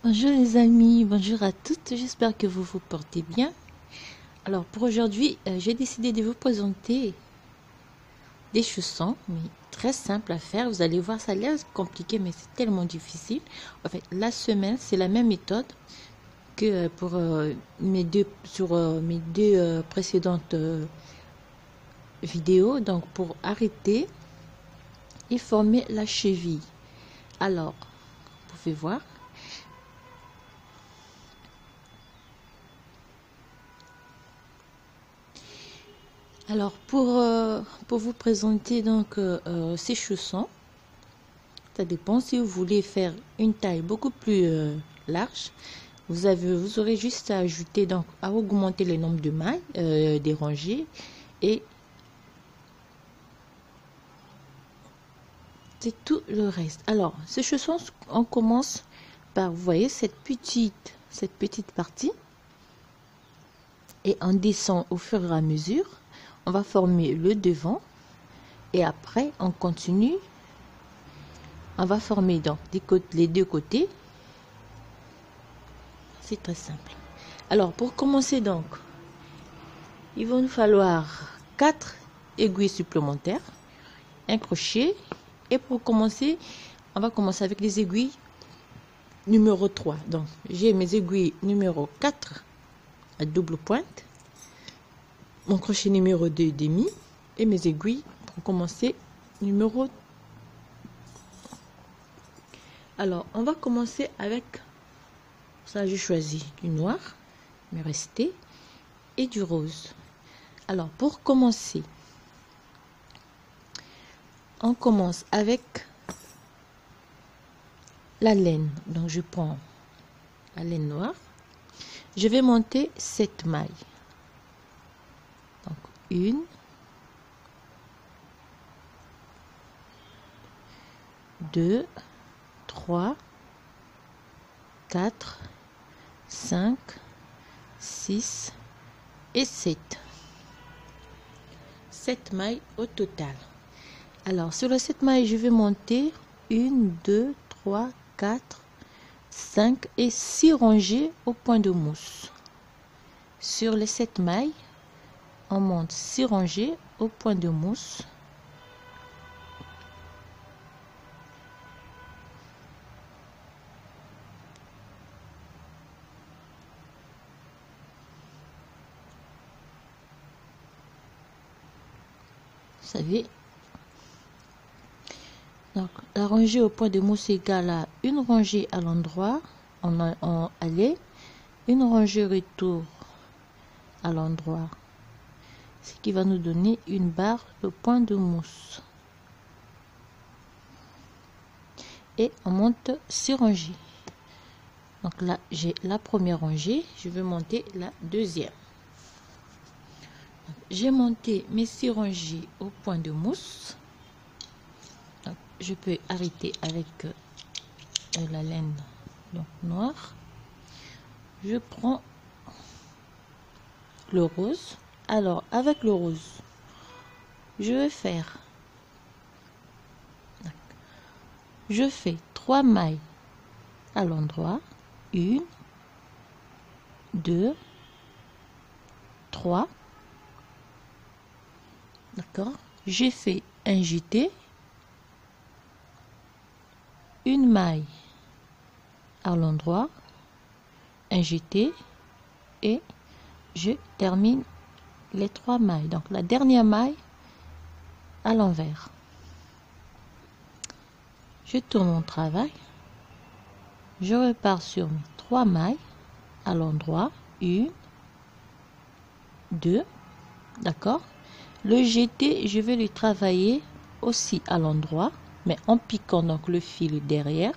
Bonjour les amis, bonjour à toutes, j'espère que vous vous portez bien. Alors pour aujourd'hui, j'ai décidé de vous présenter des chaussons, mais très simples à faire. Vous allez voir, ça a l'air compliqué, mais c'est tellement difficile. En fait, la semelle, c'est la même méthode que pour mes deux précédentes vidéos. Donc pour arrêter et former la cheville. Alors, vous pouvez voir. Alors pour vous présenter donc ces chaussons, ça dépend si vous voulez faire une taille beaucoup plus large. Vous aurez juste à ajouter donc à augmenter le nombre de mailles des rangées et c'est tout le reste. Alors ces chaussons, on commence par, vous voyez cette petite partie et on descend au fur et à mesure. On va former le devant et après on continue. On va former donc les deux côtés. C'est très simple. Alors pour commencer donc, il va nous falloir 4 aiguilles supplémentaires, un crochet et pour commencer, on va commencer avec les aiguilles numéro 3. Donc j'ai mes aiguilles numéro 4 à double pointe, mon crochet numéro 2 demi et mes aiguilles pour commencer numéro 3. Alors, on va commencer avec, ça j'ai choisi du noir, mais resté, et du rose. Alors, pour commencer, on commence avec la laine. Donc, je prends la laine noire. Je vais monter 7 mailles. Donc, 1, 2, 3, 4, 5, 6 et 7. 7 mailles au total. Alors, sur les 7 mailles, je vais monter 1, 2, 3, 4, 5 et 6 rangées au point de mousse. Sur les 7 mailles, on monte 6 rangées au point de mousse. Vous savez, donc la rangée au point de mousse égale à une rangée à l'endroit en aller, une rangée retour à l'endroit, ce qui va nous donner une barre de point de mousse. Et on monte 6 rangées. Donc là, j'ai la première rangée, je vais monter la deuxième. J'ai monté mes 6 rangées au point de mousse. Donc, je peux arrêter avec la laine donc, noire. Je prends le rose. Alors, avec le rose, je vais faire, je fais 3 mailles à l'endroit. 1, 2, 3. D'accord, j'ai fait un jeté, une maille à l'endroit, un jeté et je termine les 3 mailles. Donc la dernière maille à l'envers. Je tourne mon travail, je repars sur mes 3 mailles à l'endroit, 1, 2, d'accord. Le jeté, je vais le travailler aussi à l'endroit, mais en piquant donc le fil derrière.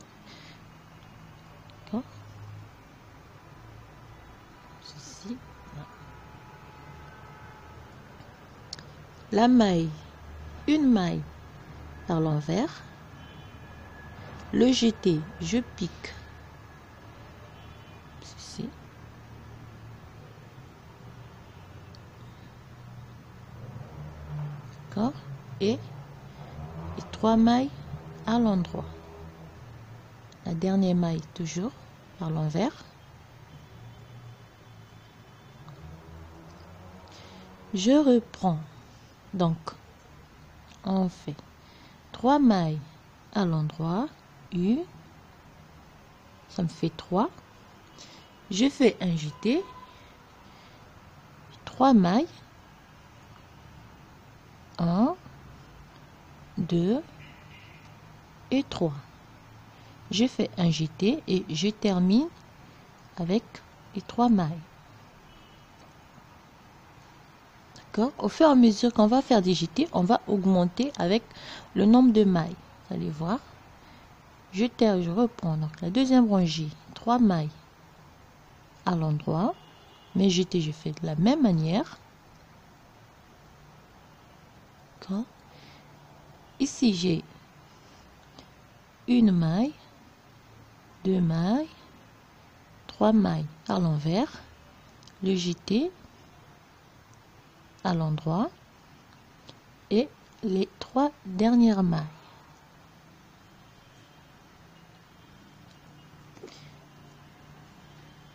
Ceci. La maille, une maille par l'envers. Le jeté, je pique ceci. D'accord, et 3 mailles à l'endroit. La dernière maille toujours à l'envers. Je reprends, donc on fait 3 mailles à l'endroit, une, ça me fait 3. Je fais un jeté, 3 mailles, 1, 2 et 3. Je fais un jeté et je termine avec les 3 mailles. D'accord? Au fur et à mesure qu'on va faire des jetés, on va augmenter avec le nombre de mailles. Vous allez voir. Je reprends donc la deuxième rangée, 3 mailles à l'endroit. Mes jetés, je fais de la même manière. D'accord? Ici, j'ai une maille, 2 mailles, 3 mailles à l'envers, le jeté à l'endroit et les 3 dernières mailles.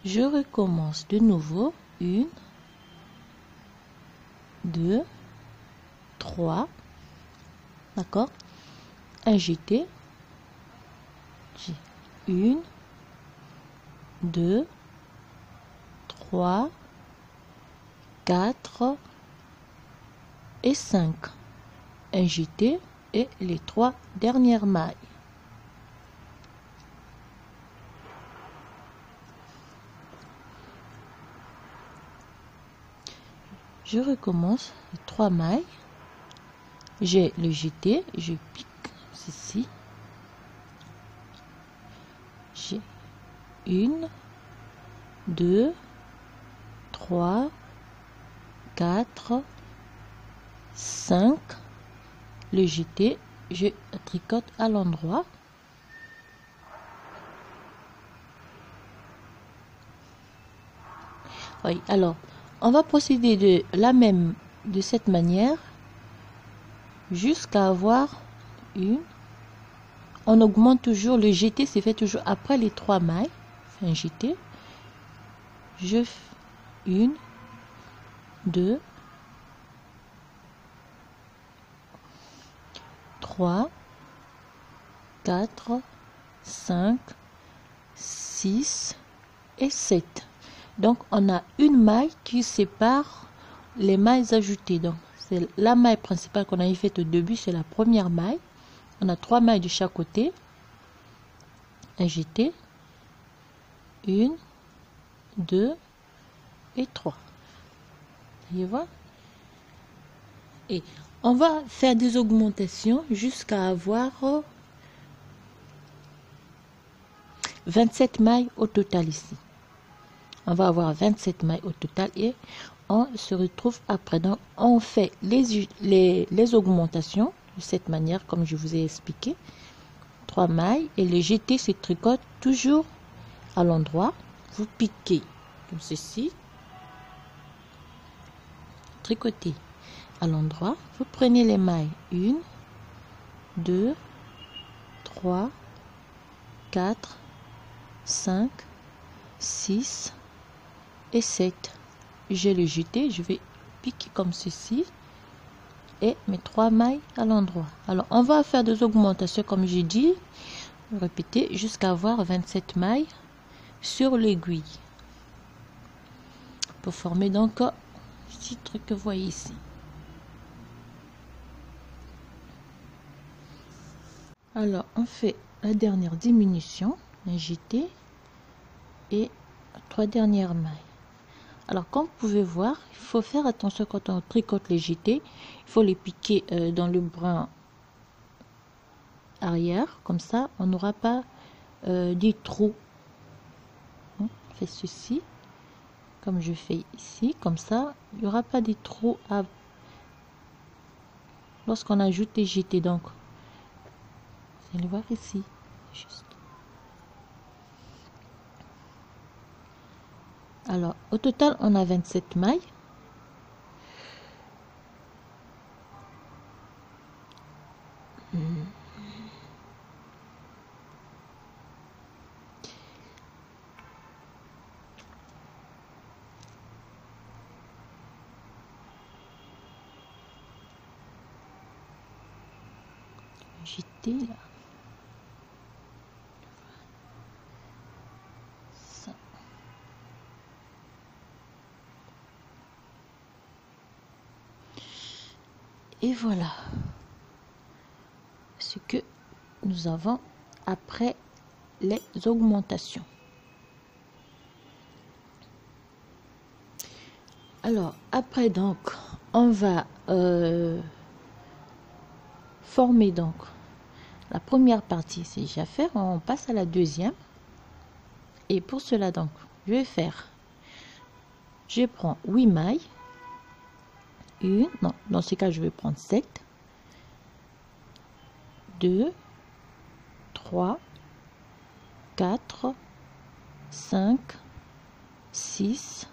Je recommence de nouveau, 1, 2, 3, d'accord, un jeté, j'ai 1, 2, 3, 4 et 5, un jeté et les 3 dernières mailles. Je recommence les 3 mailles, j'ai le jeté, je pique ceci, j'ai 1, 2, 3, 4, 5, le jeté, je tricote à l'endroit. Oui, alors on va procéder de cette manière jusqu'à avoir une. On augmente toujours, le jeté c'est fait toujours après les 3 mailles. Un jeté, je fais 1, 2, 3, 4, 5, 6 et 7. Donc on a une maille qui sépare les mailles ajoutées. Donc c'est la maille principale qu'on avait faite au début, c'est la première maille. On a 3 mailles de chaque côté, un jeté, 1, 2 et 3. Vous voyez? Et on va faire des augmentations jusqu'à avoir 27 mailles au total ici. On va avoir 27 mailles au total et on se retrouve après. Donc on fait les augmentations de cette manière comme je vous ai expliqué. 3 mailles et le jeté se tricote toujours à l'endroit. Vous piquez comme ceci, tricotez à l'endroit. Vous prenez les mailles 1, 2, 3, 4, 5, 6 et 7. J'ai le jeté, je vais piquer comme ceci et mes 3 mailles à l'endroit. Alors on va faire des augmentations comme j'ai dit, répétez jusqu'à avoir 27 mailles sur l'aiguille pour former donc un petit truc que vous voyez ici. Alors on fait la dernière diminution, un jeté et 3 dernières mailles. Alors comme vous pouvez voir, il faut faire attention quand on tricote les jetés, il faut les piquer dans le brin arrière, comme ça on n'aura pas des trous. On fait ceci comme je fais ici, comme ça il n'y aura pas des trous lorsqu'on ajoute les jetés. Donc vous allez voir ici juste. Alors au total on a 27 mailles. côté là. Ça. Et voilà ce que nous avons après les augmentations. Alors après, donc on va former donc la première partie, c'est déjà fait. On passe à la deuxième, et pour cela donc je prends 8 mailles, non, dans ce cas je vais prendre 7, 2, 3, 4, 5, 6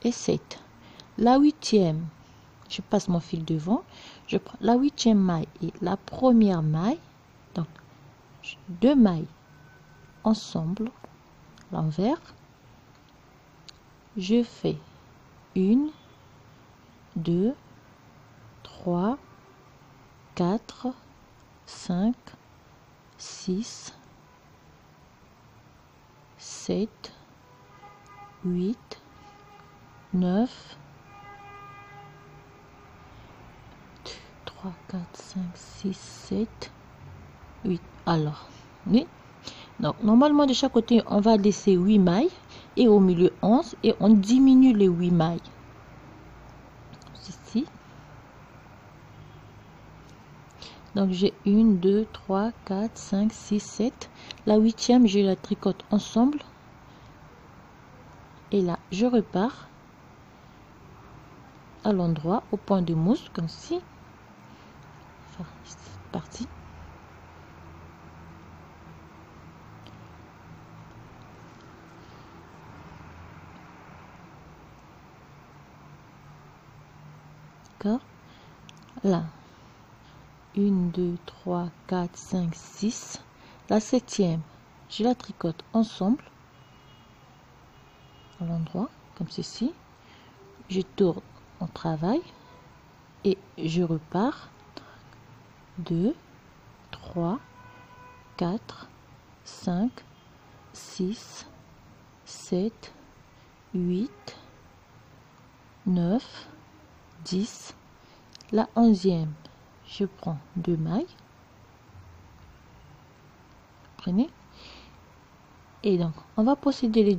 et 7. La huitième, je passe mon fil devant, je prends la huitième maille et la première maille, donc 2 mailles ensemble, l'envers, je fais 1, 2, 3, 4, 5, 6, 7, 8, 9, 3, 4, 5, 6, 7, 8. Alors, oui. Donc, normalement, de chaque côté, on va laisser 8 mailles et au milieu 11 et on diminue les 8 mailles. Ici. Donc, j'ai 1, 2, 3, 4, 5, 6, 7. La huitième, je la tricote ensemble. Et là, je repars à l'endroit, au point de mousse, comme ci. Enfin, c'est parti. D'accord. Là. 1, 2, 3, 4, 5, 6. La septième, je la tricote ensemble à l'endroit, comme ceci. Je tourne mon travail et je repars. 2, 3, 4, 5, 6, 7, 8, 9, 10. La onzième, je prends 2 mailles. Prenez. Et donc, on va procéder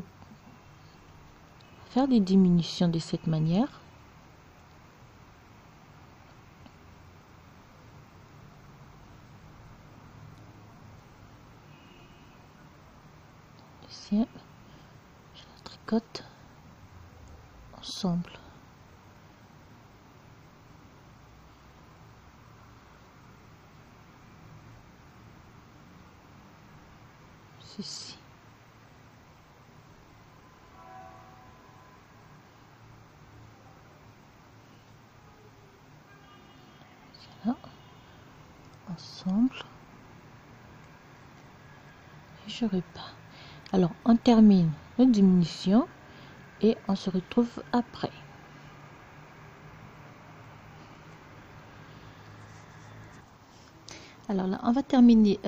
faire des diminutions de cette manière. Deuxième, je la tricote ensemble. Ceci. Voilà. Ensemble. Et je repars. Alors, on termine notre diminution et on se retrouve après. Alors là, on va terminer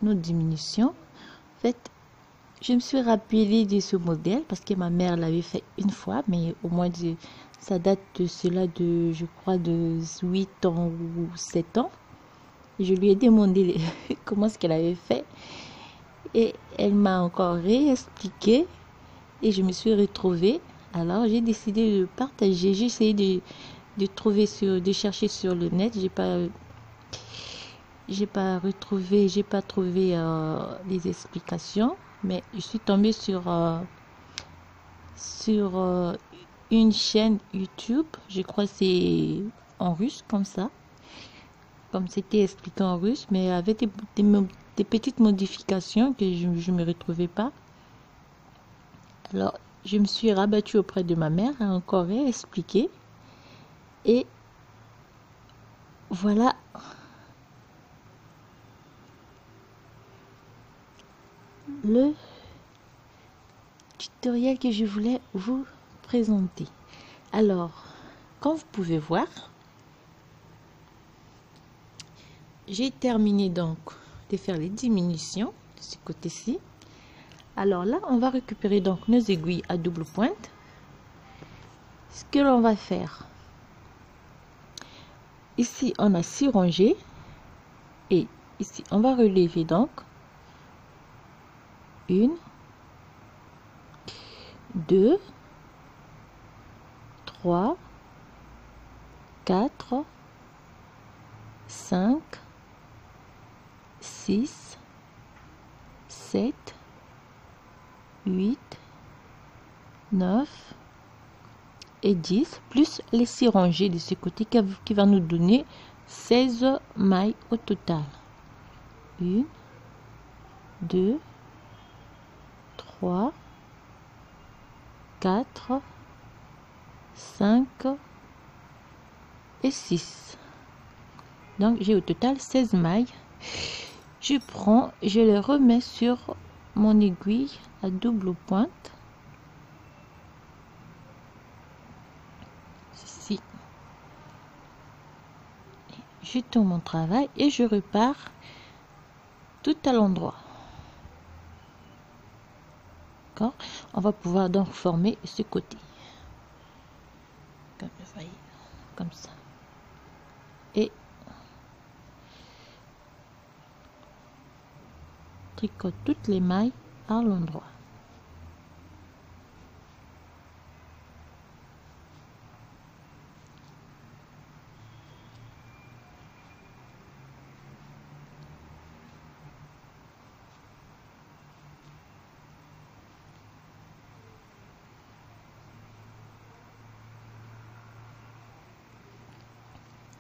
notre diminution. En fait, je me suis rappelé de ce modèle parce que ma mère l'avait fait une fois, mais au moins ça date de cela de, je crois, de 8 ans ou 7 ans. Et je lui ai demandé comment est-ce qu'elle avait fait. Et elle m'a encore réexpliqué et je me suis retrouvée. Alors j'ai décidé de partager. J'ai essayé de trouver de chercher sur le net. J'ai pas trouvé les explications, mais je suis tombée sur une chaîne YouTube. Je crois que c'est en russe comme ça, comme c'était expliqué en russe, mais avec des petites modifications que je me retrouvais pas. Alors je me suis rabattue auprès de ma mère, elle a encore expliqué, et voilà le tutoriel que je voulais vous présenter. Alors, comme vous pouvez voir, j'ai terminé donc de faire les diminutions de ce côté-ci. Alors là, on va récupérer donc nos aiguilles à double pointe. Ce que l'on va faire, ici on a 6 rangées et ici on va relever donc 1, 2, 3, 4, 5, 6, 7, 8, 9 et 10, plus les 6 rangées de ce côté qui va nous donner 16 mailles au total. 1, 2, 3, 4, 5 et 6. Donc j'ai au total 16 mailles. Je prends, je les remets sur mon aiguille à double pointe. Ceci. Je tourne mon travail et je repars tout à l'endroit. D'accord? On va pouvoir donc former ce côté. Comme ça. Et tricote toutes les mailles à l'endroit.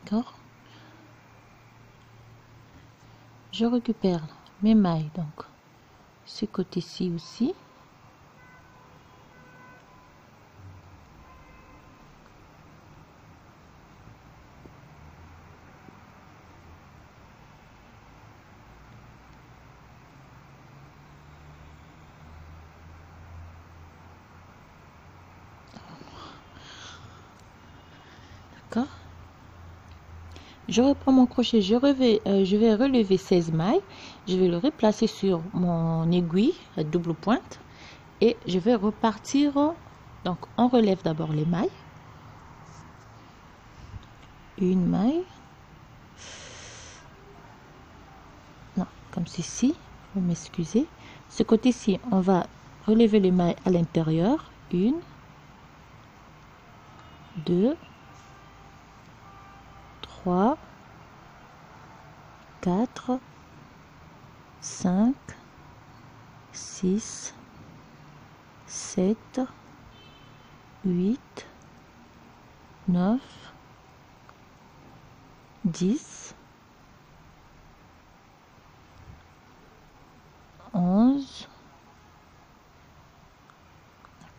D'accord? Je récupère mes mailles, donc ce côté-ci aussi. D'accord? Je reprends mon crochet, je vais relever 16 mailles, je vais le replacer sur mon aiguille à double pointe et je vais repartir. Donc on relève d'abord les mailles, une maille, non, comme ceci, vous m'excusez. Ce côté-ci, on va relever les mailles à l'intérieur, 1, 2, 3, 4, 5, 6, 7, 8, 9, 10, 11,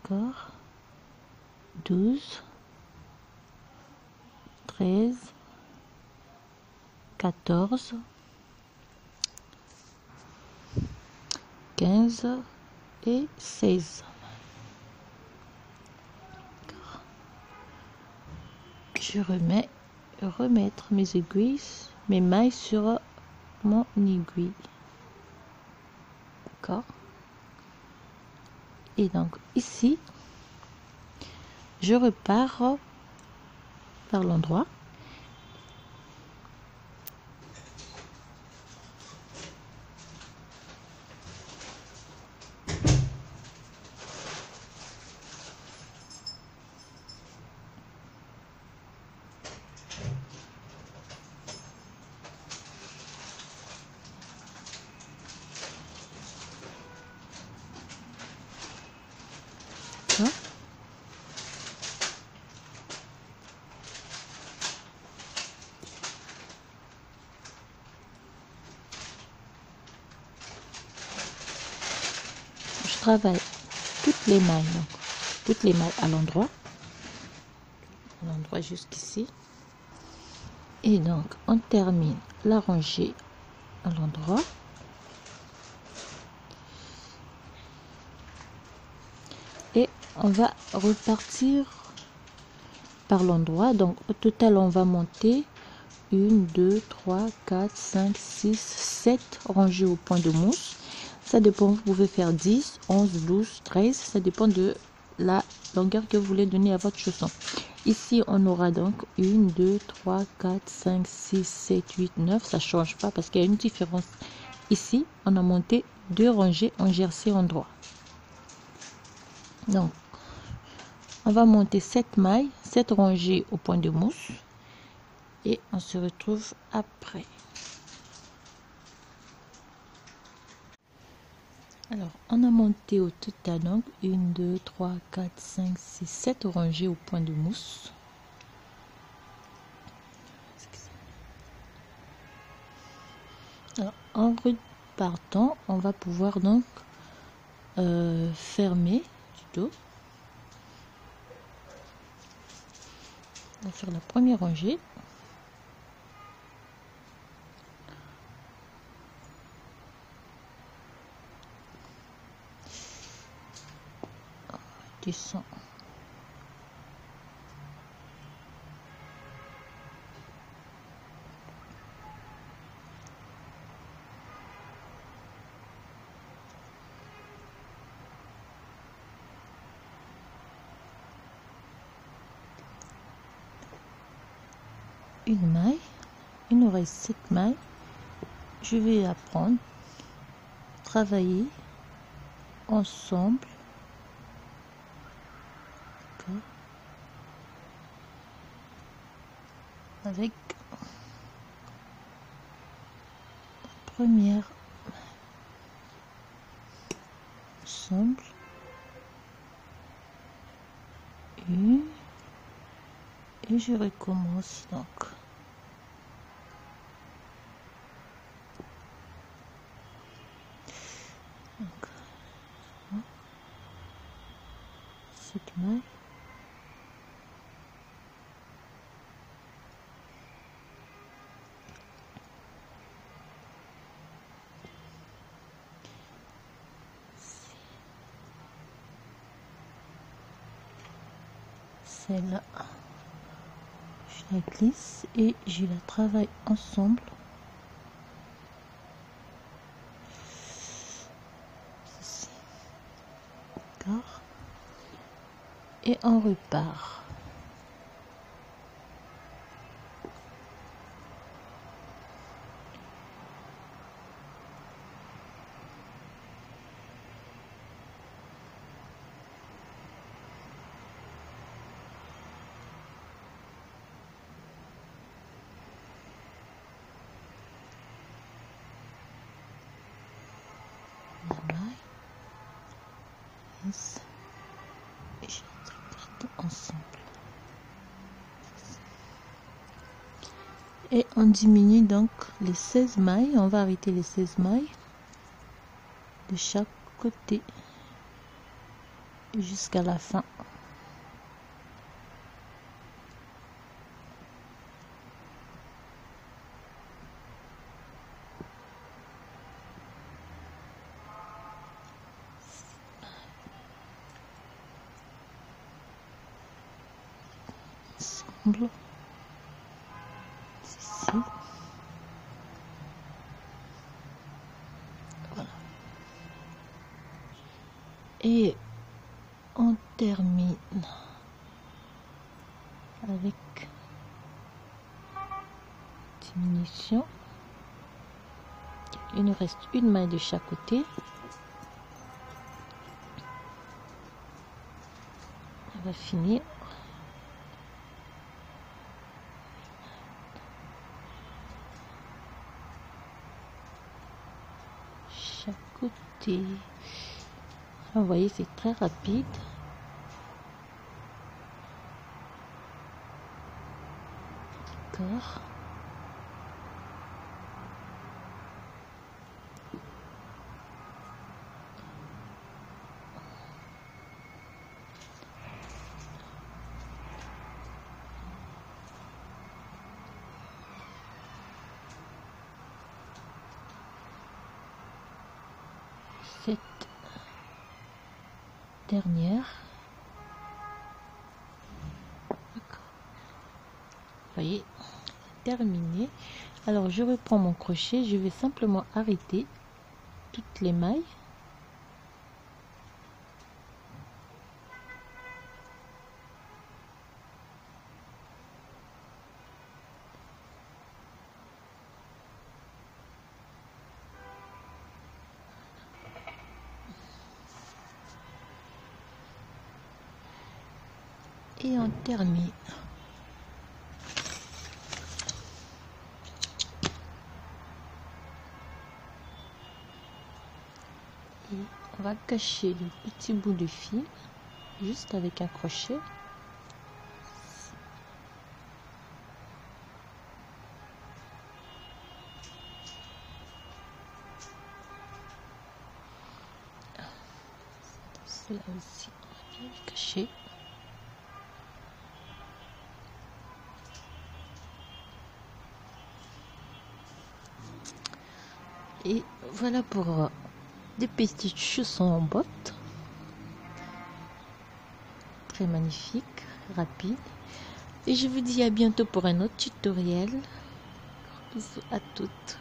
d'accord, 12, 13, 14, 15 et 16. Je remettre mes aiguilles, mes mailles sur mon aiguille. D'accord? Et donc ici, je repars par l'endroit. Je travaille toutes les mailles, donc toutes les mailles à l'endroit jusqu'ici, et donc on termine la rangée à l'endroit. Et on va repartir par l'endroit. Donc au total on va monter 1, 2, 3, 4, 5, 6, 7 rangées au point de mousse. Ça dépend, vous pouvez faire 10, 11, 12, 13. Ça dépend de la longueur que vous voulez donner à votre chausson. Ici, on aura donc 1, 2, 3, 4, 5, 6, 7, 8, 9. Ça ne change pas parce qu'il y a une différence. Ici, on a monté 2 rangées en jersey en droit. Donc, on va monter 7 mailles, 7 rangées au point de mousse. Et on se retrouve après. Alors, on a monté au total donc 1, 2, 3, 4, 5, 6, 7 rangées au point de mousse. Alors, en repartant, on va pouvoir donc fermer du dos. On va faire la première rangée. Descend. Une maille, il nous reste 7 mailles. Je vais apprendre, travailler ensemble. Avec la première ensemble, et je recommence donc. Cette maille. Celle-là, je la glisse et je la travaille ensemble. Ceci. D'accord. Et on repart. Et je regarde ensemble. Et on diminue donc les 16 mailles. On va arrêter les 16 mailles de chaque côté jusqu'à la fin. Ensemble. Ici. Voilà. Et on termine avec diminution. Il nous reste une maille de chaque côté. On va finir. Chaque côté. Vous voyez, c'est très rapide. D'accord. Cette dernière. D'accord. Vous voyez, terminé. Alors je reprends mon crochet, je vais simplement arrêter toutes les mailles. Et on termine. Et on va cacher le petit bout de fil juste avec un crochet. Cela aussi, on va bien le cacher. Et voilà pour des petites chaussons en bottes. Très magnifique, rapide. Et je vous dis à bientôt pour un autre tutoriel. Gros bisous à toutes.